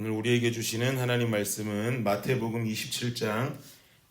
오늘 우리에게 주시는 하나님 말씀은 마태복음 27장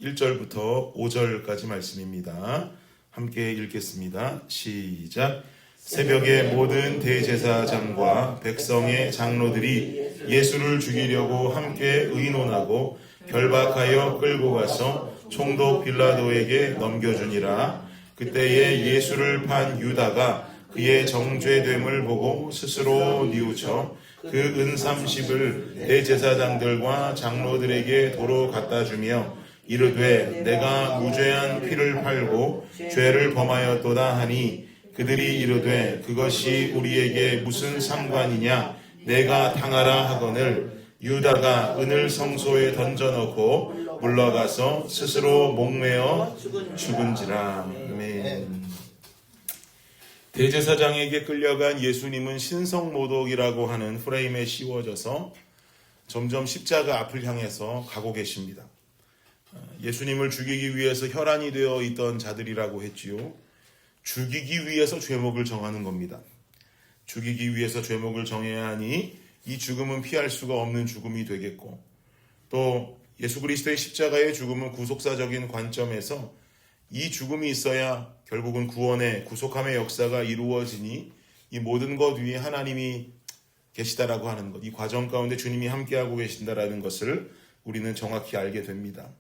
1절부터 5절까지 말씀입니다. 함께 읽겠습니다. 시작. 새벽에 모든 대제사장과 백성의 장로들이 예수를 죽이려고 함께 의논하고 결박하여 끌고 가서 총독 빌라도에게 넘겨주니라. 그때에 예수를 판 유다가 그의 정죄됨을 보고 스스로 뉘우쳐 그 은30을 대제사장들과 장로들에게 도로 갖다 주며 이르되 내가 무죄한 피를 팔고 죄를 범하였도다 하니 그들이 이르되 그것이 우리에게 무슨 상관이냐 내가 당하라 하거늘 유다가 은을 성소에 던져놓고 물러가서 스스로 목매어 죽은지라. 아멘. 대제사장에게 끌려간 예수님은 신성모독이라고 하는 프레임에 씌워져서 점점 십자가 앞을 향해서 가고 계십니다. 예수님을 죽이기 위해서 혈안이 되어 있던 자들이라고 했지요. 죽이기 위해서 죄목을 정하는 겁니다. 죽이기 위해서 죄목을 정해야 하니 이 죽음은 피할 수가 없는 죽음이 되겠고, 또 예수 그리스도의 십자가의 죽음은 구속사적인 관점에서 이 죽음이 있어야 결국은 구원의 구속함의 역사가 이루어지니 이 모든 것 위에 하나님이 계시다라고 하는 것, 이 과정 가운데 주님이 함께하고 계신다라는 것을 우리는 정확히 알게 됩니다.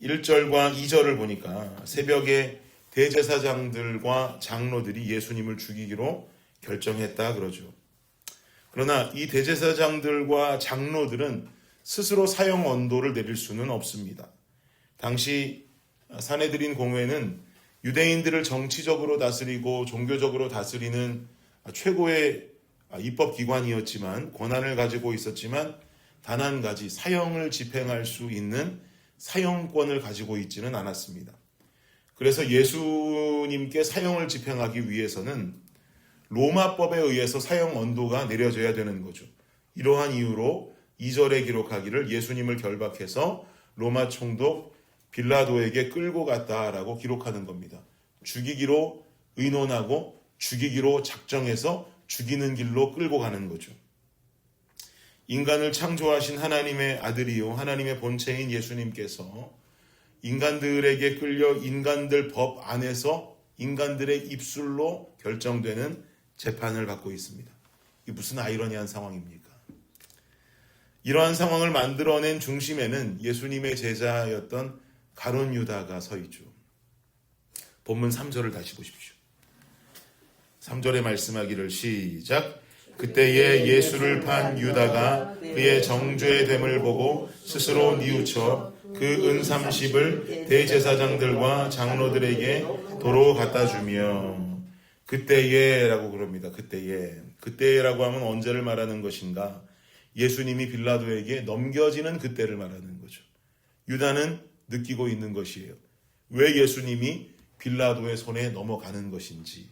1절과 2절을 보니까 새벽에 대제사장들과 장로들이 예수님을 죽이기로 결정했다 그러죠. 그러나 이 대제사장들과 장로들은 스스로 사형 언도를 내릴 수는 없습니다. 당시 산헤드린 공회는 유대인들을 정치적으로 다스리고 종교적으로 다스리는 최고의 입법기관이었지만, 권한을 가지고 있었지만 단 한 가지 사형을 집행할 수 있는 사형권을 가지고 있지는 않았습니다. 그래서 예수님께 사형을 집행하기 위해서는 로마법에 의해서 사형 언도가 내려져야 되는 거죠. 이러한 이유로 2절에 기록하기를 예수님을 결박해서 로마 총독 빌라도에게 끌고 갔다라고 기록하는 겁니다. 죽이기로 의논하고 죽이기로 작정해서 죽이는 길로 끌고 가는 거죠. 인간을 창조하신 하나님의 아들이요 하나님의 본체인 예수님께서 인간들에게 끌려 인간들 법 안에서 인간들의 입술로 결정되는 재판을 받고 있습니다. 이게 무슨 아이러니한 상황입니까? 이러한 상황을 만들어낸 중심에는 예수님의 제자였던 가룟 유다가 서 있죠. 본문 3절을 다시 보십시오. 3절에 말씀하기를 시작. 그때에 예수를 판 유다가 그의 정죄됨을 보고 스스로 뉘우쳐 그 은30을 대제사장들과 장로들에게 도로 갖다 주며. 그때에라고 그럽니다. 그때에라고 하면 언제를 말하는 것인가? 예수님이 빌라도에게 넘겨지는 그때를 말하는 거죠. 유다는 느끼고 있는 것이에요. 왜 예수님이 빌라도의 손에 넘어가는 것인지,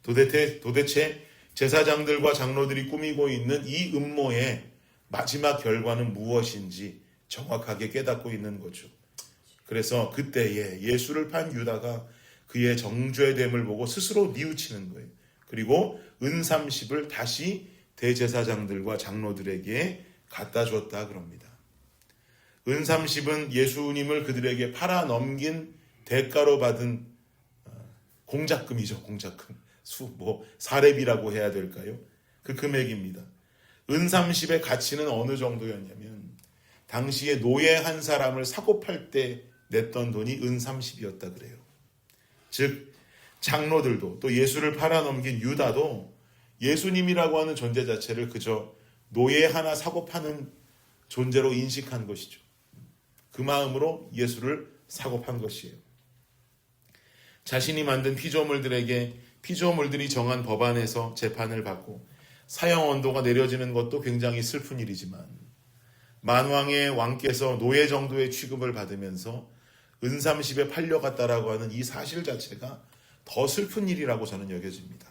도대체 제사장들과 장로들이 꾸미고 있는 이 음모의 마지막 결과는 무엇인지 정확하게 깨닫고 있는 거죠. 그래서 그때에 예수를 판 유다가 그의 정죄됨을 보고 스스로 뉘우치는 거예요. 그리고 은30을 다시 대제사장들과 장로들에게 갖다 줬다 그럽니다. 은30은 예수님을 그들에게 팔아 넘긴 대가로 받은 공작금이죠. 공작금. 사렙이라고 해야 될까요? 그 금액입니다. 은30의 가치는 어느 정도였냐면 당시에 노예 한 사람을 사고 팔 때 냈던 돈이 은30이었다 그래요. 즉 장로들도 또 예수를 팔아 넘긴 유다도 예수님이라고 하는 존재 자체를 그저 노예 하나 사고 파는 존재로 인식한 것이죠. 그 마음으로 예수를 사고 판 것이에요. 자신이 만든 피조물들에게 피조물들이 정한 법안에서 재판을 받고 사형 언도가 내려지는 것도 굉장히 슬픈 일이지만, 만왕의 왕께서 노예 정도의 취급을 받으면서 은30에 팔려갔다라고 하는 이 사실 자체가 더 슬픈 일이라고 저는 여겨집니다.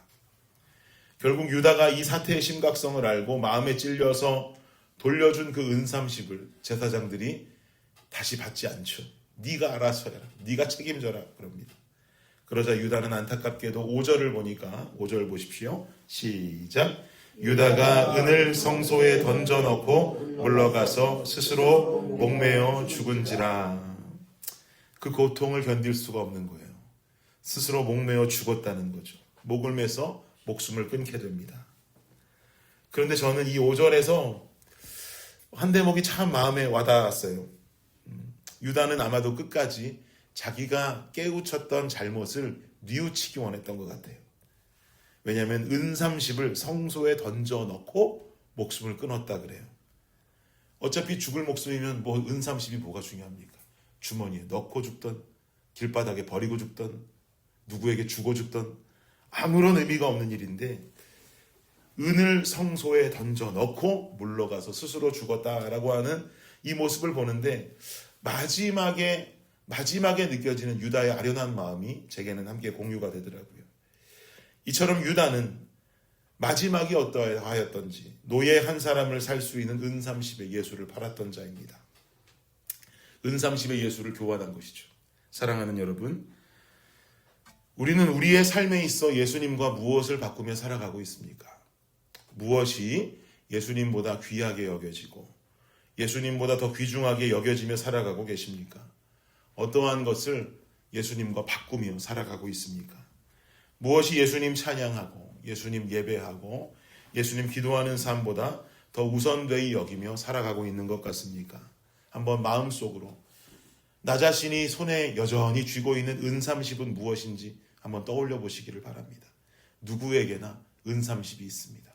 결국 유다가 이 사태의 심각성을 알고 마음에 찔려서 돌려준 그 은30을 제사장들이 다시 받지 않죠. 네가 알아서 해라. 네가 책임져라 그럽니다. 그러자 유다는 안타깝게도 5절을 보니까 5절 보십시오. 시작. 유다가 은을 성소에 던져 넣고 물러가서 스스로 목매어 죽은지라. 그 고통을 견딜 수가 없는 거예요. 스스로 목매어 죽었다는 거죠. 목을 매서 목숨을 끊게 됩니다. 그런데 저는 이 5절에서 한 대목이 참 마음에 와닿았어요. 유다는 아마도 끝까지 자기가 깨우쳤던 잘못을 뉘우치기 원했던 것 같아요. 왜냐하면 은 30을 성소에 던져 넣고 목숨을 끊었다 그래요. 어차피 죽을 목숨이면 뭐 은 30이 뭐가 중요합니까? 주머니에 넣고 죽던, 길바닥에 버리고 죽던, 누구에게 주고 죽던 아무런 의미가 없는 일인데 은을 성소에 던져 넣고 물러가서 스스로 죽었다라고 하는 이 모습을 보는데 마지막에 느껴지는 유다의 아련한 마음이 제게는 함께 공유가 되더라고요. 이처럼 유다는 마지막이 어떠하였던지 노예 한 사람을 살 수 있는 은 30의 예수를 팔았던 자입니다. 은 30의 예수를 교환한 것이죠. 사랑하는 여러분, 우리는 우리의 삶에 있어 예수님과 무엇을 바꾸며 살아가고 있습니까? 무엇이 예수님보다 귀하게 여겨지고 예수님보다 더 귀중하게 여겨지며 살아가고 계십니까? 어떠한 것을 예수님과 바꾸며 살아가고 있습니까? 무엇이 예수님 찬양하고 예수님 예배하고 예수님 기도하는 삶보다 더 우선되이 여기며 살아가고 있는 것 같습니까? 한번 마음속으로 나 자신이 손에 여전히 쥐고 있는 은 30은 무엇인지 한번 떠올려 보시기를 바랍니다. 누구에게나 은 30이 있습니다.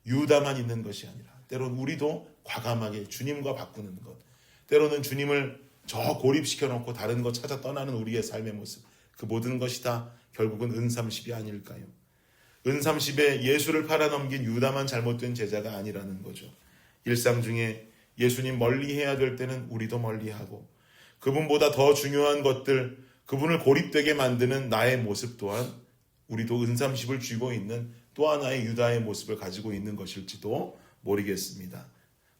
유다만 있는 것이 아니라 때로는 우리도 과감하게 주님과 바꾸는 것, 때로는 주님을 저 고립시켜 놓고 다른 것 찾아 떠나는 우리의 삶의 모습, 그 모든 것이 다 결국은 은 30이 아닐까요? 은 30에 예수를 팔아넘긴 유다만 잘못된 제자가 아니라는 거죠. 일상 중에 예수님 멀리해야 될 때는 우리도 멀리하고 그분보다 더 중요한 것들, 그분을 고립되게 만드는 나의 모습 또한 우리도 은 30을 쥐고 있는 또 하나의 유다의 모습을 가지고 있는 것일지도 모르겠습니다.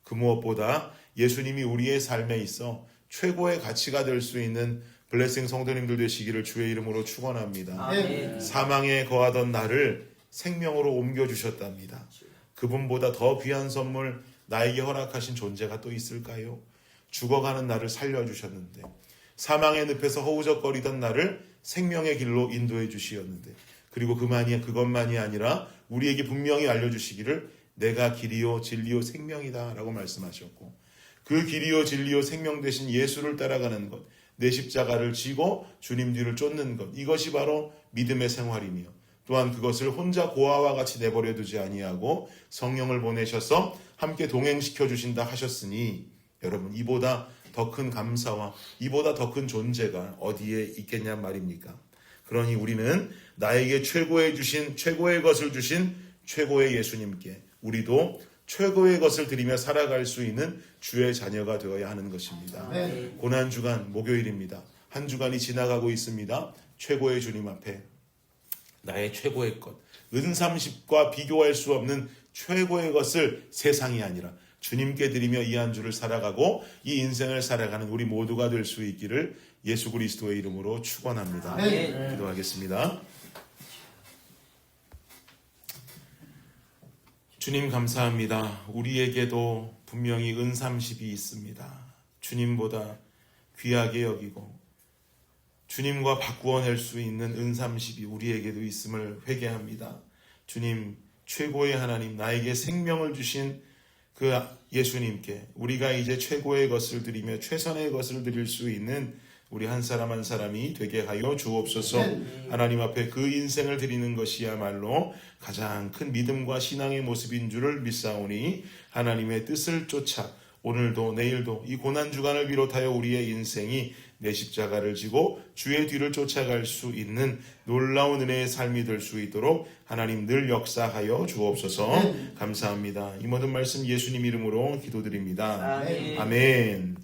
그 무엇보다 예수님이 우리의 삶에 있어 최고의 가치가 될 수 있는 블레싱 성도님들 되시기를 주의 이름으로 축원합니다. 아멘. 사망에 거하던 나를 생명으로 옮겨주셨답니다. 그분보다 더 귀한 선물 나에게 허락하신 존재가 또 있을까요? 죽어가는 나를 살려주셨는데 사망의 늪에서 허우적거리던 나를 생명의 길로 인도해 주시었는데 그리고 그것만이 아니라 우리에게 분명히 알려주시기를 내가 길이요 진리요 생명이다 라고 말씀하셨고 그 길이요 진리요 생명 되신 예수를 따라가는 것, 내 십자가를 지고 주님 뒤를 쫓는 것, 이것이 바로 믿음의 생활이며 또한 그것을 혼자 고아와 같이 내버려 두지 아니하고 성령을 보내셔서 함께 동행시켜 주신다 하셨으니 여러분 이보다 더 큰 감사와 이보다 더 큰 존재가 어디에 있겠냐 말입니까? 그러니 우리는 나에게 최고의 것을 주신 최고의 예수님께 우리도 최고의 것을 드리며 살아갈 수 있는 주의 자녀가 되어야 하는 것입니다. 네. 고난주간 목요일입니다. 한 주간이 지나가고 있습니다. 최고의 주님 앞에 나의 최고의 것, 은 30과 비교할 수 없는 최고의 것을 세상이 아니라 주님께 드리며 이 한 주를 살아가고 이 인생을 살아가는 우리 모두가 될 수 있기를 예수 그리스도의 이름으로 축원합니다. 네. 기도하겠습니다. 주님 감사합니다. 우리에게도 분명히 은 30이 있습니다. 주님보다 귀하게 여기고 주님과 바꾸어낼 수 있는 은 30이 우리에게도 있음을 회개합니다. 주님 최고의 하나님 나에게 생명을 주신 그 예수님께 우리가 이제 최고의 것을 드리며 최선의 것을 드릴 수 있는 우리 한 사람 한 사람이 되게 하여 주옵소서. 하나님 앞에 그 인생을 드리는 것이야말로 가장 큰 믿음과 신앙의 모습인 줄을 믿사오니 하나님의 뜻을 쫓아 오늘도 내일도 이 고난주간을 비롯하여 우리의 인생이 내 십자가를 지고 주의 뒤를 쫓아갈 수 있는 놀라운 은혜의 삶이 될 수 있도록 하나님 늘 역사하여 주옵소서. 감사합니다. 이 모든 말씀 예수님 이름으로 기도드립니다. 아멘. 아멘.